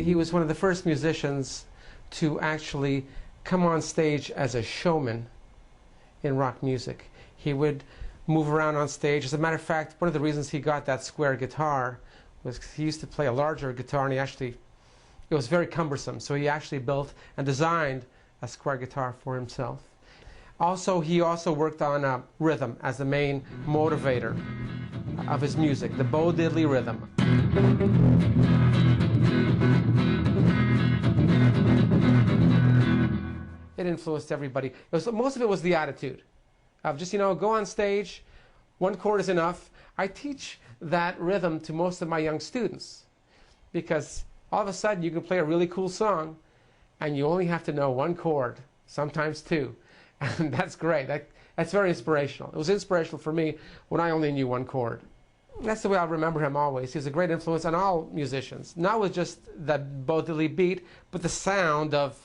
He was one of the first musicians to actually come on stage as a showman in rock music. He would move around on stage. As a matter of fact, one of the reasons he got that square guitar was 'cause he used to play a larger guitar, and it was very cumbersome, so he actually built and designed a square guitar for himself. He also worked on rhythm as the main motivator of his music, the Bo Diddley rhythm. It influenced everybody. Most of it was the attitude of just, go on stage, one chord is enough. I teach that rhythm to most of my young students because all of a sudden you can play a really cool song and you only have to know one chord, sometimes two. And that's great. That's very inspirational. It was inspirational for me when I only knew one chord. That's the way I'll remember him always. He was a great influence on all musicians. Not with just that Bo Diddley beat, but the sound of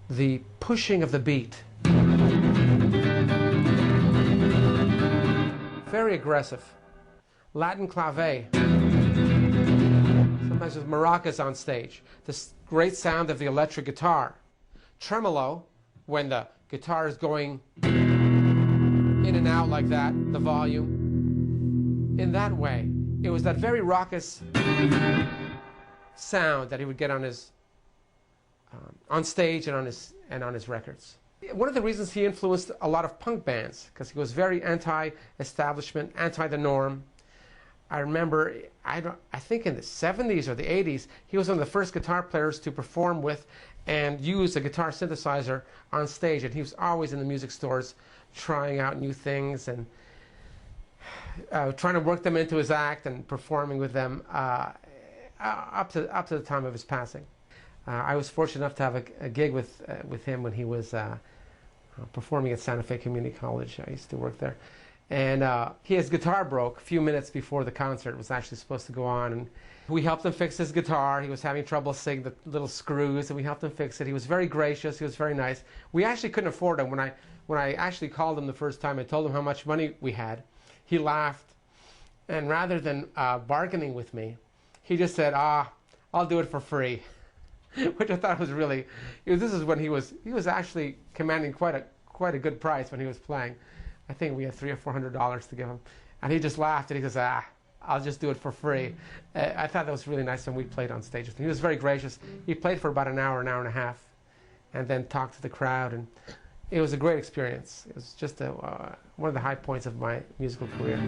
the pushing of the beat. Very aggressive. Latin clave. Sometimes with maracas on stage. This great sound of the electric guitar. Tremolo, when the guitar is going in and out like that, the volume. In that way, it was that very raucous sound that he would get on his on stage and on his records. One of the reasons he influenced a lot of punk bands, because he was very anti-establishment, anti-the norm. I remember, I think in the 70s or the 80s, he was one of the first guitar players to perform with and use a guitar synthesizer on stage, and he was always in the music stores trying out new things and trying to work them into his act and performing with them up to the time of his passing. I was fortunate enough to have a gig with him when he was performing at Santa Fe Community College. I used to work there. And his guitar broke a few minutes before the concert was actually supposed to go on. And we helped him fix his guitar. He was having trouble seeing the little screws, and we helped him fix it. He was very gracious. He was very nice. We actually couldn't afford him. When I actually called him the first time and told him how much money we had, he laughed. And rather than bargaining with me, he just said, I'll do it for free. Which I thought was really, this is when he was actually commanding quite a good price when he was playing. I think we had $300 or $400 to give him, and he just laughed and he says, I'll just do it for free. I thought that was really nice when we played on stage with him. He was very gracious. He played for about an hour and a half, and then talked to the crowd, and it was a great experience. It was just one of the high points of my musical career.